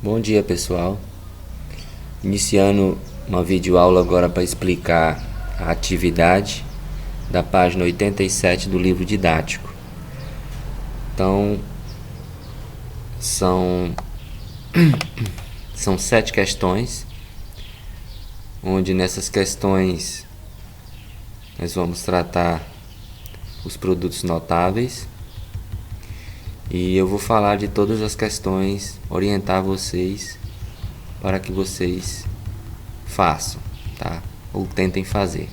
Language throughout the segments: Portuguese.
Bom dia, pessoal. Iniciando uma videoaula agora para explicar a atividade da página 87 do livro didático. Então, são 7 questões, onde nessas questões nós vamos tratar os produtos notáveis. E eu vou falar de todas as questões, orientar vocês para que vocês façam, tá? Ou tentem fazer,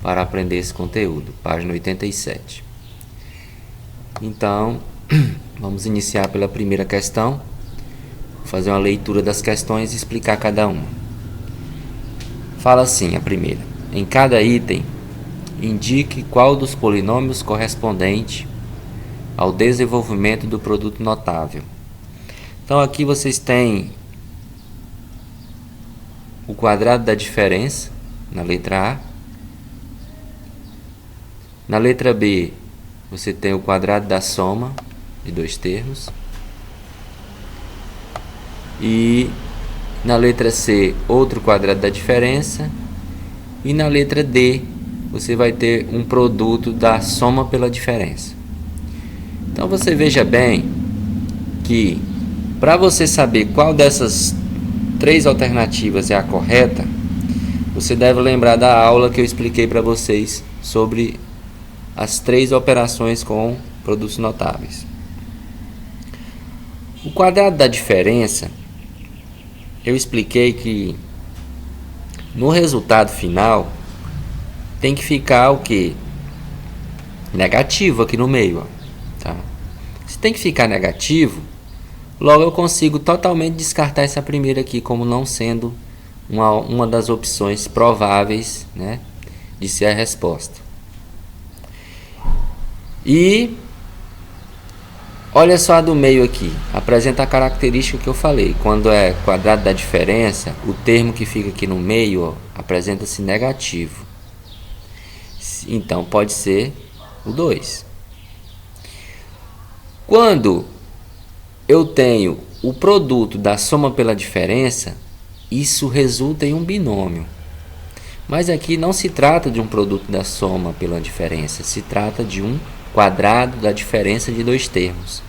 para aprender esse conteúdo. Página 87. Então, vamos iniciar pela primeira questão. Vou fazer uma leitura das questões e explicar cada uma. Fala assim, a primeira. Em cada item, indique qual dos polinômios correspondente ao desenvolvimento do produto notável. Então aqui vocês têm o quadrado da diferença na letra A. Na letra B você tem o quadrado da soma de dois termos. E na letra C outro quadrado da diferença. E na letra D você vai ter um produto da soma pela diferença. Então você veja bem que para você saber qual dessas 3 alternativas é a correta, você deve lembrar da aula que eu expliquei para vocês sobre as 3 operações com produtos notáveis. O quadrado da diferença, eu expliquei que no resultado final tem que ficar o que? Negativo aqui no meio, ó. Tá? Se tem que ficar negativo, logo eu consigo totalmente descartar essa primeira aqui como não sendo uma das opções prováveis, né, de ser a resposta. E olha só a do meio aqui, apresenta a característica que eu falei. Quando é quadrado da diferença, o termo que fica aqui no meio, ó, apresenta-se negativo. Então pode ser o 2. Quando eu tenho o produto da soma pela diferença, isso resulta em um binômio. Mas aqui não se trata de um produto da soma pela diferença, se trata de um quadrado da diferença de 2 termos.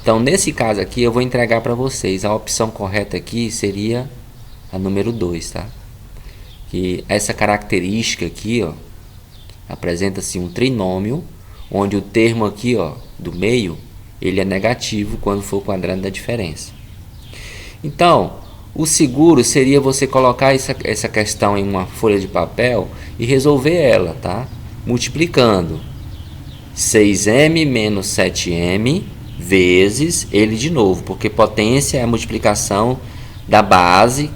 Então, nesse caso aqui, eu vou entregar para vocês. A opção correta aqui seria a número 2, tá? Que essa característica aqui, ó, apresenta-se um trinômio, onde o termo aqui, ó, do meio, ele é negativo quando for o quadrado da diferença. Então, o seguro seria você colocar essa questão em uma folha de papel e resolver ela, tá? Multiplicando 6m menos 7m vezes ele de novo, porque potência é a multiplicação da base,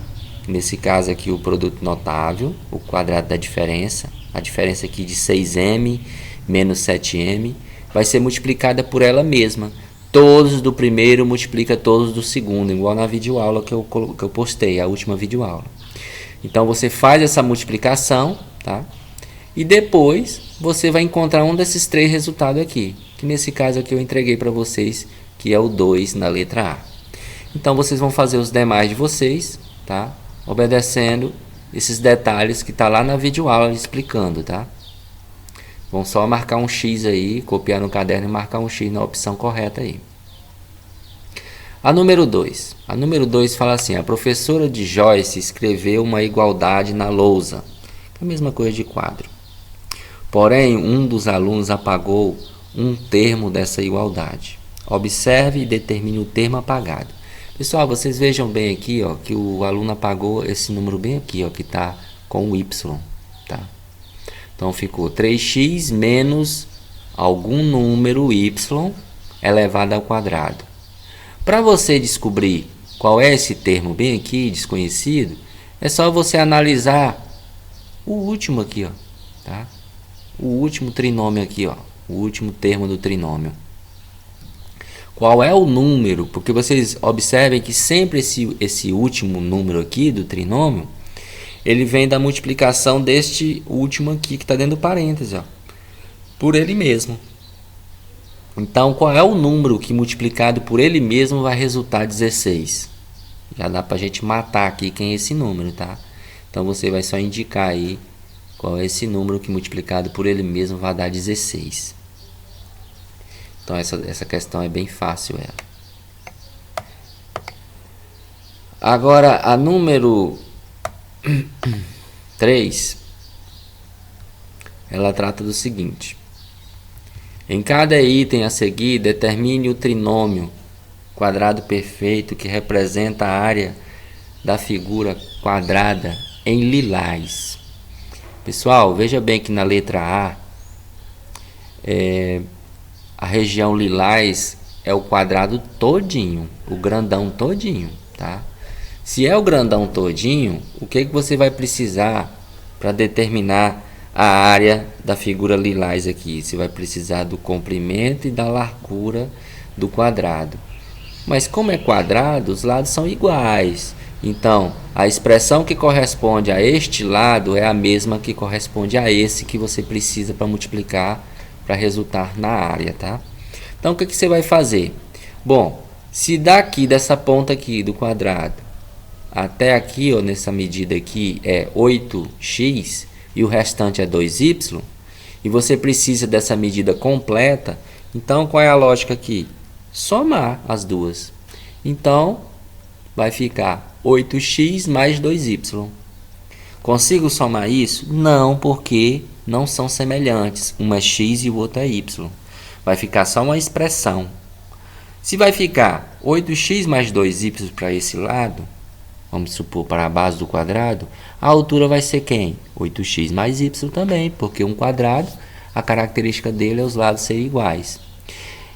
nesse caso aqui o produto notável, o quadrado da diferença, a diferença aqui de 6m menos 7m, vai ser multiplicada por ela mesma. Todos do primeiro multiplica todos do segundo, igual na videoaula que eu postei, a última videoaula. Então você faz essa multiplicação, tá? E depois você vai encontrar um desses 3 resultados aqui, que nesse caso aqui eu entreguei para vocês, que é o 2 na letra A. Então vocês vão fazer os demais de vocês, tá? Obedecendo esses detalhes que está lá na videoaula explicando, tá? Vão só marcar um X aí, copiar no caderno e marcar um X na opção correta aí. A número 2. A número 2 fala assim: a professora de Joyce escreveu uma igualdade na lousa. É a mesma coisa de quadro. Porém, um dos alunos apagou um termo dessa igualdade. Observe e determine o termo apagado. Pessoal, vocês vejam bem aqui, ó, que o aluno apagou esse número bem aqui, ó, que está com o Y, tá? Então ficou 3x menos algum número y elevado ao quadrado. Para você descobrir qual é esse termo bem aqui, desconhecido, é só você analisar o último aqui, ó, tá? O último trinômio aqui, ó, o último termo do trinômio. Qual é o número? Porque vocês observem que sempre esse último número aqui do trinômio, ele vem da multiplicação deste último aqui que está dentro do parêntese, ó, por ele mesmo. Então, qual é o número que multiplicado por ele mesmo vai resultar 16? Já dá pra gente matar aqui quem é esse número, tá? Então você vai só indicar aí qual é esse número que multiplicado por ele mesmo vai dar 16. Então essa questão é bem fácil ela. Agora a número 3, ela trata do seguinte: em cada item a seguir, determine o trinômio quadrado perfeito que representa a área da figura quadrada em lilás. Pessoal, veja bem que na letra A, a região lilás é o quadrado todinho, o grandão todinho, tá? Se é o grandão todinho, o que você vai precisar para determinar a área da figura lilás aqui? Você vai precisar do comprimento e da largura do quadrado. Mas como é quadrado, os lados são iguais. Então, a expressão que corresponde a este lado é a mesma que corresponde a esse que você precisa para multiplicar, para resultar na área, tá? Então, o que você vai fazer? Bom, se daqui dessa ponta aqui do quadrado até aqui, ó, nessa medida aqui é 8x e o restante é 2y, e você precisa dessa medida completa, então qual é a lógica aqui? Somar as duas. Então, vai ficar 8x mais 2y. Consigo somar isso? Não, porque não são semelhantes. Uma é x e o outro é y. Vai ficar só uma expressão. Se vai ficar 8x mais 2y para esse lado, vamos supor para a base do quadrado, a altura vai ser quem? 8x mais y também, porque um quadrado, a característica dele é os lados serem iguais.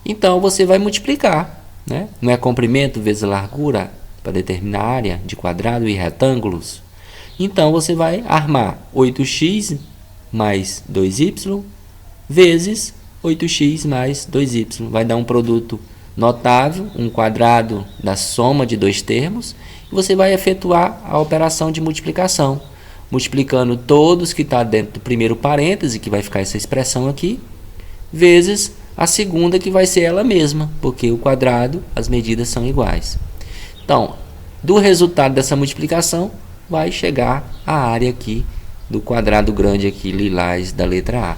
Então, você vai multiplicar, né? Não é comprimento vezes largura para determinar a área de quadrado e retângulos? Então, você vai armar 8x mais 2y vezes 8x mais 2y. Vai dar um produto notável, um quadrado da soma de dois termos. E você vai efetuar a operação de multiplicação, multiplicando todos que está dentro do primeiro parêntese, que vai ficar essa expressão aqui, vezes a segunda, que vai ser ela mesma, porque o quadrado, as medidas são iguais. Então, do resultado dessa multiplicação, vai chegar a área aqui do quadrado grande aqui, lilás, da letra A.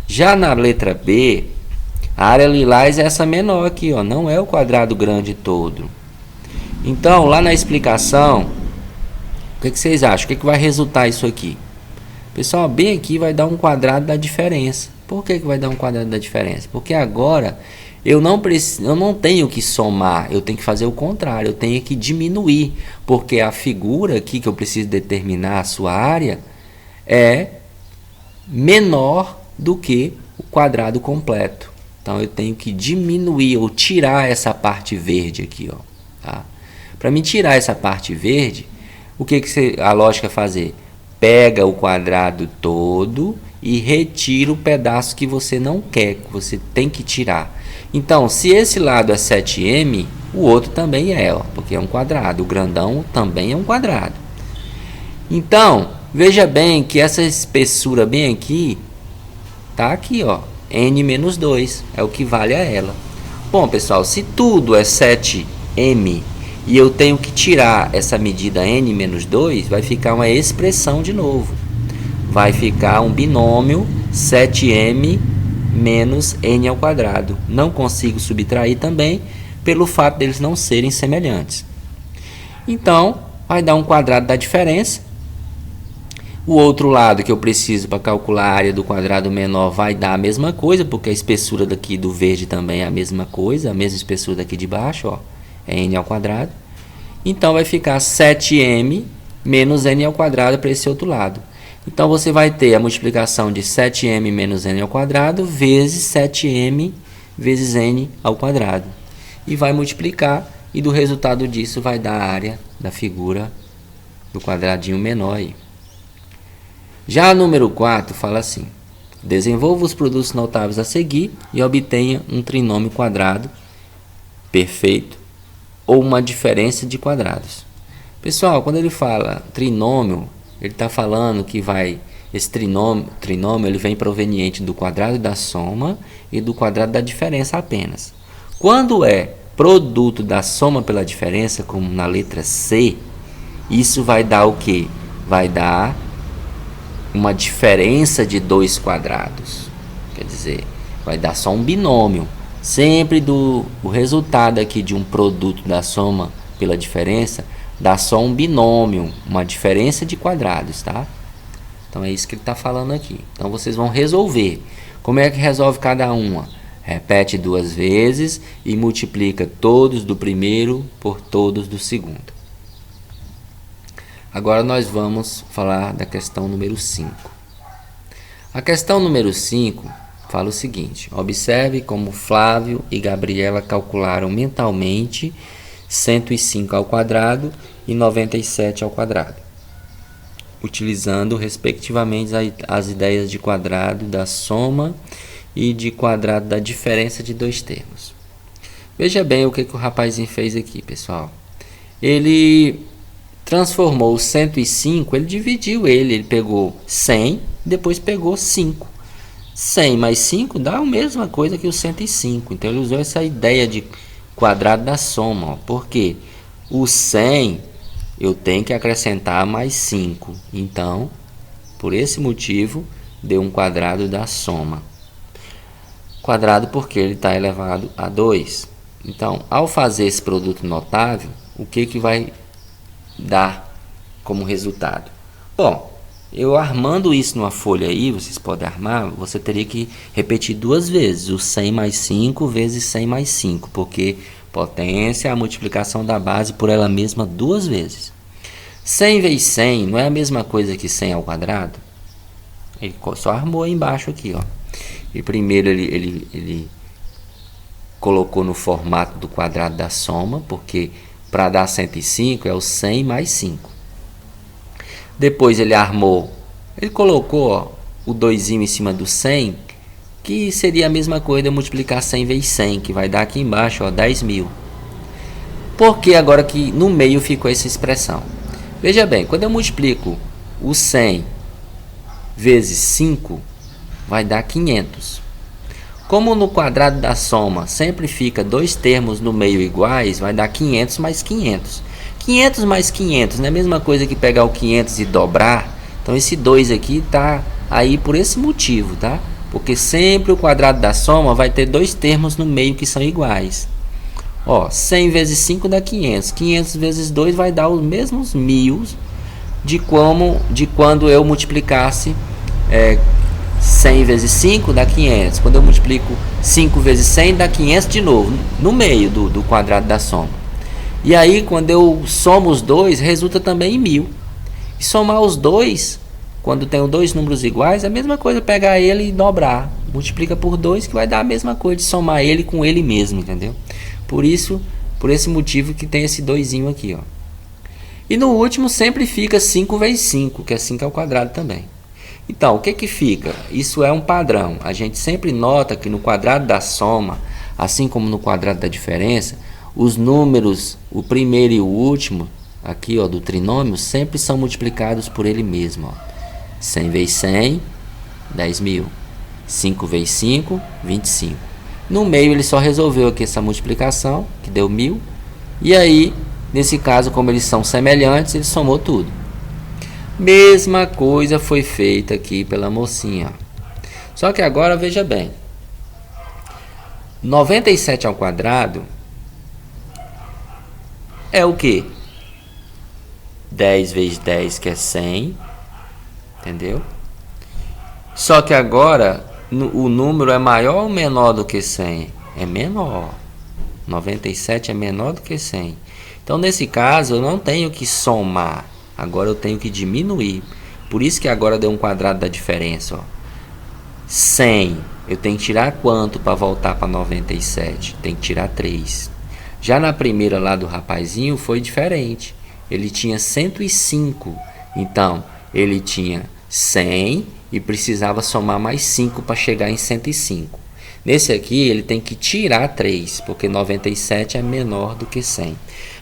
Já na letra B, a área lilás é essa menor aqui, ó, não é o quadrado grande todo. Então, lá na explicação, o que vocês acham? O que vai resultar isso aqui? Pessoal, bem aqui vai dar um quadrado da diferença. Por que vai dar um quadrado da diferença? Porque agora eu não tenho que somar, eu tenho que fazer o contrário, eu tenho que diminuir, porque a figura aqui que eu preciso determinar a sua área é menor do que o quadrado completo. Então eu tenho que diminuir ou tirar essa parte verde aqui, ó, tá? Para me tirar essa parte verde, o que a lógica é fazer? Pega o quadrado todo e retira o pedaço que você não quer, que você tem que tirar. Então, se esse lado é 7m, o outro também é, ó, porque é um quadrado. O grandão também é um quadrado. Então, veja bem que essa espessura bem aqui, tá aqui, ó, n menos 2, é o que vale a ela. Bom, pessoal, se tudo é 7m e eu tenho que tirar essa medida n menos 2, vai ficar uma expressão de novo. Vai ficar um binômio 7m menos n ao quadrado. Não consigo subtrair também, pelo fato deles não serem semelhantes. Então, vai dar um quadrado da diferença. O outro lado que eu preciso para calcular a área do quadrado menor vai dar a mesma coisa, porque a espessura daqui do verde também é a mesma coisa, a mesma espessura daqui de baixo, ó, é n ao quadrado. Então, vai ficar 7m menos n ao quadrado para esse outro lado. Então, você vai ter a multiplicação de 7m menos n ao quadrado vezes 7m vezes n ao quadrado. E vai multiplicar, e do resultado disso vai dar a área da figura do quadradinho menor aí. Já a número 4 fala assim: desenvolva os produtos notáveis a seguir e obtenha um trinômio quadrado perfeito ou uma diferença de quadrados. Pessoal, quando ele fala trinômio, ele está falando que esse trinômio ele vem proveniente do quadrado da soma e do quadrado da diferença apenas. Quando é produto da soma pela diferença, como na letra C, isso vai dar o quê? Vai dar uma diferença de 2 quadrados. Quer dizer, vai dar só um binômio. Sempre o resultado aqui de um produto da soma pela diferença dá só um binômio, uma diferença de quadrados, tá? Então é isso que ele está falando aqui. Então vocês vão resolver. Como é que resolve cada uma? Repete 2 vezes e multiplica todos do primeiro por todos do segundo. Agora nós vamos falar da questão número 5. A questão número 5 fala o seguinte: observe como Flávio e Gabriela calcularam mentalmente 105 ao quadrado e 97 ao quadrado, utilizando respectivamente as ideias de quadrado da soma e de quadrado da diferença de 2 termos. Veja bem o que o rapazinho fez aqui, pessoal. Ele transformou o 105, ele dividiu ele pegou 100, depois pegou 5. 100 mais 5 dá a mesma coisa que o 105. Então ele usou essa ideia de quadrado da soma. Ó. Por quê? O 100 eu tenho que acrescentar mais 5. Então, por esse motivo, deu um quadrado da soma. Quadrado porque ele está elevado a 2. Então, ao fazer esse produto notável, o que vai dar como resultado? Bom, eu armando isso numa folha aí, vocês podem armar, você teria que repetir 2 vezes, o 100 mais 5 vezes 100 mais 5, porque potência é a multiplicação da base por ela mesma 2 vezes. 100 vezes 100 não é a mesma coisa que 100 ao quadrado? Ele só armou aí embaixo aqui, ó. E primeiro ele colocou no formato do quadrado da soma, porque para dar 105 é o 100 mais 5. Depois ele armou, ele colocou ó, o 2 em cima do 100, que seria a mesma coisa de multiplicar 100 vezes 100, que vai dar aqui embaixo ó, 10.000. Por que agora que no meio ficou essa expressão? Veja bem, quando eu multiplico o 100 vezes 5, vai dar 500. Como no quadrado da soma sempre fica 2 termos no meio iguais, vai dar 500 mais 500. 500 mais 500 não é a mesma coisa que pegar o 500 e dobrar. Então esse 2 aqui está aí por esse motivo, tá? Porque sempre o quadrado da soma vai ter 2 termos no meio que são iguais. Ó, 100 vezes 5 dá 500. 500 vezes 2 vai dar os mesmos 1000 de quando eu multiplicasse 100 vezes 5 dá 500. Quando eu multiplico 5 vezes 100 dá 500 de novo, no meio do quadrado da soma. E aí quando eu somo os dois, resulta também em 1000. E somar os dois, quando tenho 2 números iguais, é a mesma coisa pegar ele e dobrar. Multiplica por 2 que vai dar a mesma coisa de somar ele com ele mesmo, entendeu? Por esse motivo que tem esse 2zinho aqui, ó. E no último sempre fica 5 vezes 5, que é 5 ao quadrado também. Então, o que fica? Isso é um padrão. A gente sempre nota que no quadrado da soma, assim como no quadrado da diferença, os números, o primeiro e o último, aqui ó, do trinômio, sempre são multiplicados por ele mesmo. Ó. 100 vezes 100, 10.000. 5 vezes 5, 25. No meio ele só resolveu aqui essa multiplicação, que deu 1000. E aí, nesse caso, como eles são semelhantes, ele somou tudo. Mesma coisa foi feita aqui pela mocinha. Só que agora veja bem. 97 ao quadrado é o que? 10 vezes 10 que é 100. Entendeu? Só que agora o número é maior ou menor do que 100? É menor. 97 é menor do que 100. Então nesse caso eu não tenho que somar. Agora eu tenho que diminuir. Por isso que agora deu um quadrado da diferença. Ó. 100. Eu tenho que tirar quanto para voltar para 97? Tem que tirar 3. Já na primeira lá do rapazinho foi diferente. Ele tinha 105. Então ele tinha 100 e precisava somar mais 5 para chegar em 105. Nesse aqui ele tem que tirar 3, porque 97 é menor do que 100.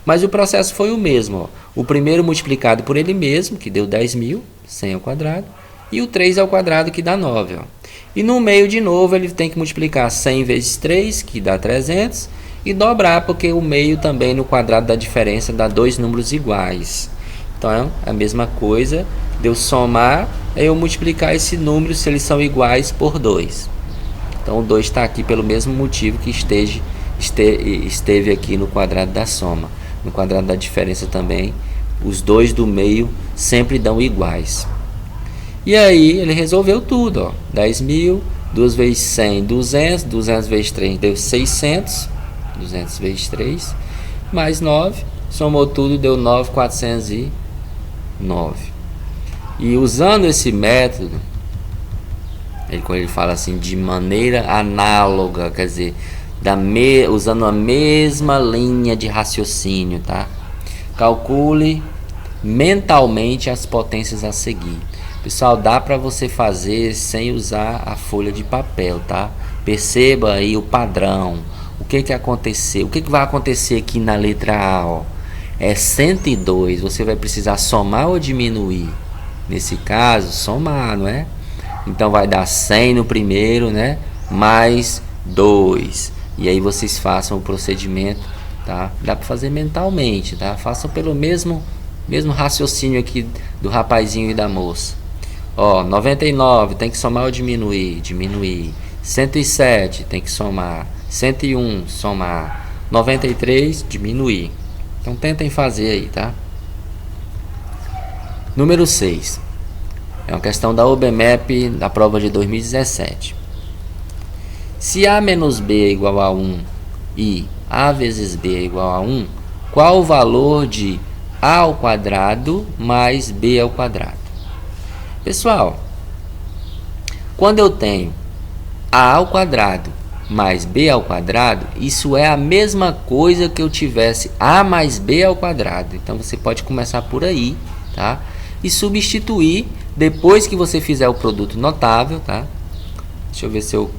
Mas o processo foi o mesmo. Ó. O primeiro multiplicado por ele mesmo, que deu 10.000, 100 ao quadrado, e o 3 ao quadrado, que dá 9. Ó. E no meio, de novo, ele tem que multiplicar 100 vezes 3, que dá 300, e dobrar, porque o meio também no quadrado da diferença dá dois números iguais. Então é a mesma coisa de eu somar e eu multiplicar esse número se eles são iguais por 2. Então o 2 está aqui pelo mesmo motivo que esteve aqui no quadrado da soma. No quadrado da diferença também, os dois do meio sempre dão iguais. E aí ele resolveu tudo, ó. 10.000, 2 vezes 100, 200, 200 vezes 3 deu 600, 200 vezes 3, mais 9, somou tudo, deu 9.409. E usando esse método, quando ele fala assim, de maneira análoga, quer dizer, usando a mesma linha de raciocínio, tá? Calcule mentalmente as potências a seguir. Pessoal, dá para você fazer sem usar a folha de papel, tá? Perceba aí o padrão. O que aconteceu? O que vai acontecer aqui na letra A, ó? É 102. Você vai precisar somar ou diminuir? Nesse caso, somar, não é? Então vai dar 100 no primeiro, né? Mais 2. E aí vocês façam o procedimento, tá? Dá para fazer mentalmente, tá? Façam pelo mesmo raciocínio aqui do rapazinho e da moça. Ó, 99 tem que somar ou diminuir? Diminuir. 107 tem que somar. 101 somar. 93 diminuir. Então tentem fazer aí, tá? Número 6. É uma questão da OBMEP da prova de 2017. Se A menos B é igual a 1 e A vezes B é igual a 1, qual o valor de A ao quadrado mais B ao quadrado? Pessoal, quando eu tenho A ao quadrado mais B ao quadrado, isso é a mesma coisa que eu tivesse A mais B ao quadrado. Então você pode começar por aí, tá? E substituir depois que você fizer o produto notável, tá? Deixa eu ver se eu...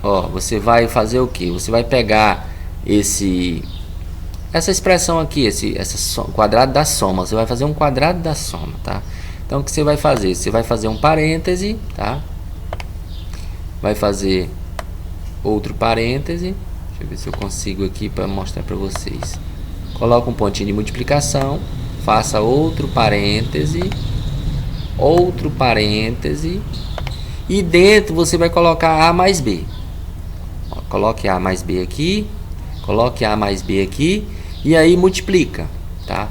Ó, você vai fazer o que? Você vai pegar essa expressão aqui, quadrado da soma. Você vai fazer um quadrado da soma, tá? Então o que você vai fazer? Você vai fazer um parêntese, tá? Vai fazer outro parêntese. Deixa eu ver se eu consigo aqui para mostrar para vocês. Coloca um pontinho de multiplicação, faça outro parêntese, e dentro você vai colocar A mais B. Ó, coloque A mais B aqui, coloque A mais B aqui, e aí multiplica, tá?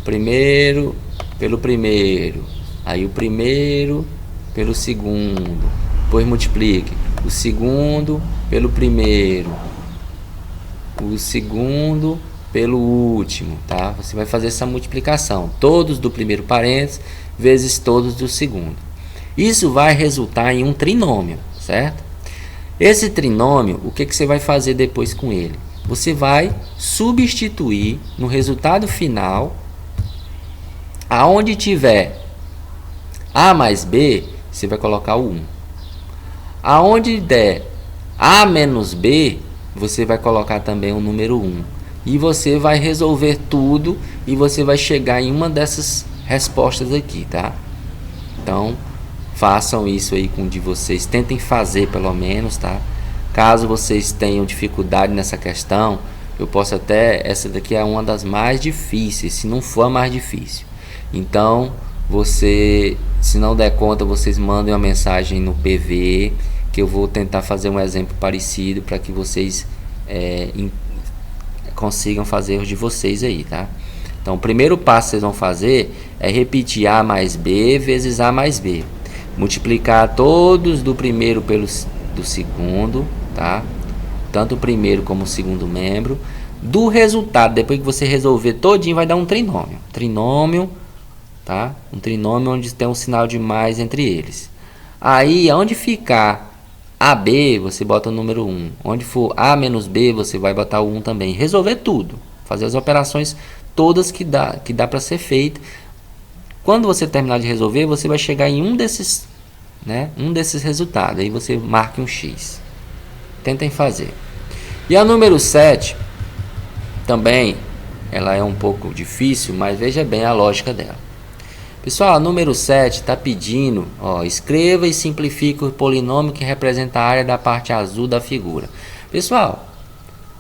Primeiro pelo primeiro, aí o primeiro pelo segundo, depois multiplique o segundo pelo primeiro, o segundo pelo último, tá? Você vai fazer essa multiplicação, todos do primeiro parênteses vezes todos do segundo. Isso vai resultar em um trinômio, certo? Esse trinômio, o que você vai fazer depois com ele? Você vai substituir no resultado final, aonde tiver A mais B, você vai colocar o 1. Aonde der A menos B, você vai colocar também o número 1. E você vai resolver tudo e você vai chegar em uma dessas respostas aqui, tá? Então, façam isso aí com o de vocês. Tentem fazer pelo menos, tá? Caso vocês tenham dificuldade nessa questão, eu posso até... Essa daqui é uma das mais difíceis, se não for a mais difícil. Então, se não der conta, vocês mandem uma mensagem no PV, que eu vou tentar fazer um exemplo parecido para que vocês consigam fazer os de vocês aí, tá? Então, o primeiro passo que vocês vão fazer é repetir A mais B vezes A mais B. Multiplicar todos do primeiro do segundo, tá? Tanto o primeiro como o segundo membro. Do resultado, depois que você resolver todinho, vai dar um trinômio. Trinômio, tá? Um trinômio onde tem um sinal de mais entre eles. Aí, onde ficar AB, você bota o número 1. Onde for A menos B, você vai botar o 1 também. Resolver tudo. Fazer as operações todas que dá para ser feito. Quando você terminar de resolver, você vai chegar em um desses, né? Um desses resultados. Aí você marca um X. Tentem fazer. E a número 7, também, ela é um pouco difícil, mas veja bem a lógica dela. Pessoal, a número 7 está pedindo, ó, escreva e simplifique o polinômio que representa a área da parte azul da figura. Pessoal,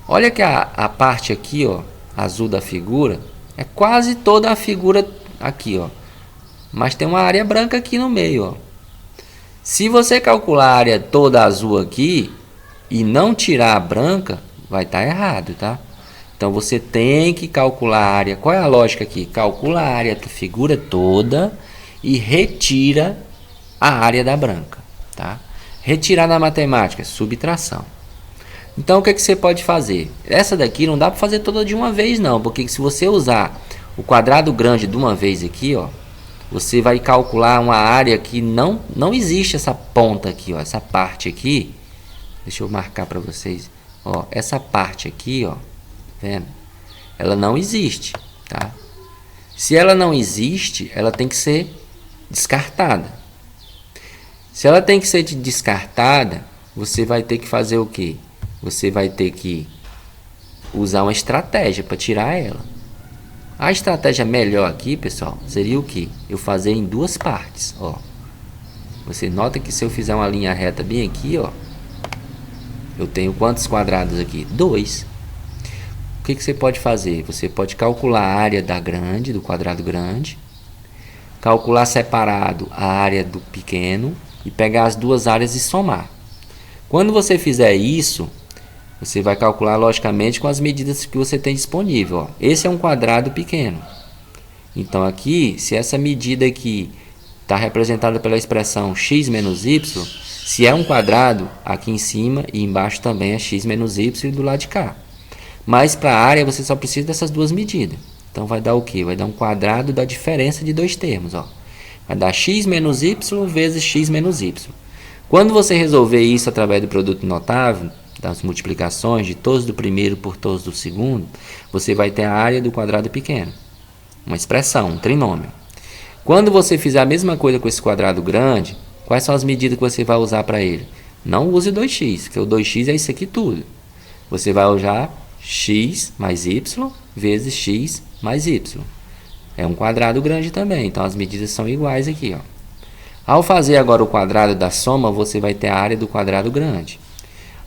olha que a parte aqui, ó, azul da figura, é quase toda a figura aqui, ó. Mas tem uma área branca aqui no meio, ó. Se você calcular a área toda azul aqui e não tirar a branca, vai estar errado, tá? Então você tem que calcular a área. Qual é a lógica aqui? Calcula a área da figura toda e retira a área da branca, tá? Retirar na matemática, subtração. Então o que você pode fazer? Essa daqui não dá para fazer toda de uma vez não, porque se você usar o quadrado grande de uma vez aqui, ó, você vai calcular uma área que não existe essa ponta aqui, ó, essa parte aqui. Deixa eu marcar para vocês, ó, essa parte aqui, ó, vendo? Ela não existe, tá? Se ela não existe, ela tem que ser descartada. Se ela tem que ser descartada, você vai ter que fazer o quê? Você vai ter que usar uma estratégia para tirar ela. A estratégia melhor aqui, pessoal, seria o quê? Eu fazer em duas partes, ó. Você nota que se eu fizer uma linha reta bem aqui, ó, eu tenho quantos quadrados aqui? 2. O que você pode fazer? Você pode calcular a área do quadrado grande, calcular separado a área do pequeno e pegar as duas áreas e somar. Quando você fizer isso, você vai calcular logicamente com as medidas que você tem disponível, ó. Esse é um quadrado pequeno. Então aqui, se essa medida aqui está representada pela expressão x menos y, se é um quadrado, aqui em cima e embaixo também é x menos y do lado de cá. Mas para a área você só precisa dessas duas medidas. Então vai dar o quê? Vai dar um quadrado da diferença de dois termos, ó. Vai dar x menos y vezes x menos y. Quando você resolver isso através do produto notável, das multiplicações de todos do primeiro por todos do segundo, você vai ter a área do quadrado pequeno. Uma expressão, um trinômio. Quando você fizer a mesma coisa com esse quadrado grande, quais são as medidas que você vai usar para ele? Não use 2x, porque o 2x é isso aqui tudo. Você vai usar x mais y vezes x mais y. É um quadrado grande também, então as medidas são iguais aqui, ó. Ao fazer agora o quadrado da soma, você vai ter a área do quadrado grande.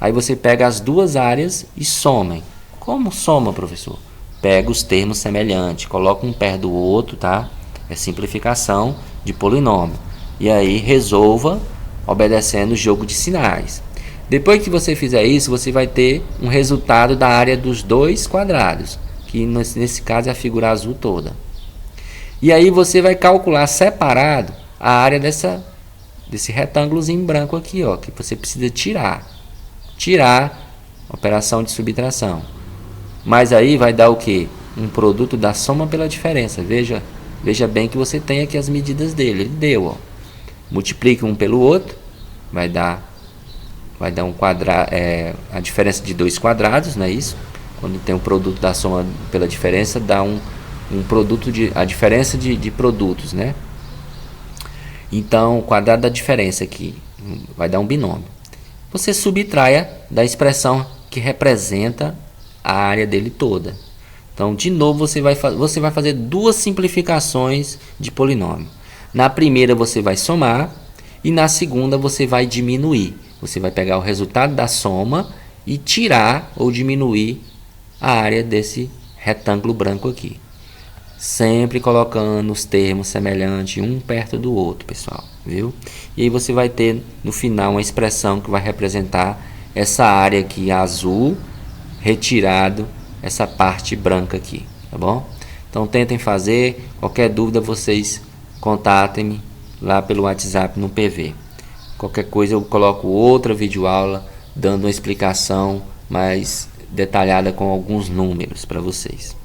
Aí você pega as duas áreas e somem. Como soma, professor? Pega os termos semelhantes, coloca um perto do outro, tá? É simplificação de polinômio. E aí resolva obedecendo o jogo de sinais. Depois que você fizer isso, você vai ter um resultado da área dos dois quadrados, que nesse caso é a figura azul toda. E aí você vai calcular separado a área desse retângulozinho branco aqui, ó, que você precisa tirar. Operação de subtração. Mas aí vai dar o que? Um produto da soma pela diferença. Veja bem que você tem aqui as medidas dele. Ele deu, ó. Multiplique um pelo outro, vai dar um quadrado, a diferença de dois quadrados, não é isso? Quando tem um produto da soma pela diferença, dá um produto a diferença de produtos, né? Então, o quadrado da diferença aqui vai dar um binômio. Você subtraia da expressão que representa a área dele toda. Então, de novo, você vai fazer duas simplificações de polinômio. Na primeira você vai somar e na segunda você vai diminuir. Você vai pegar o resultado da soma e tirar ou diminuir a área desse retângulo branco aqui. Sempre colocando os termos semelhantes um perto do outro, pessoal, viu? E aí você vai ter no final uma expressão que vai representar essa área aqui azul retirado essa parte branca aqui, tá bom? Então tentem fazer, qualquer dúvida vocês contatem-me lá pelo WhatsApp no PV. Qualquer coisa eu coloco outra videoaula dando uma explicação mais detalhada com alguns números para vocês.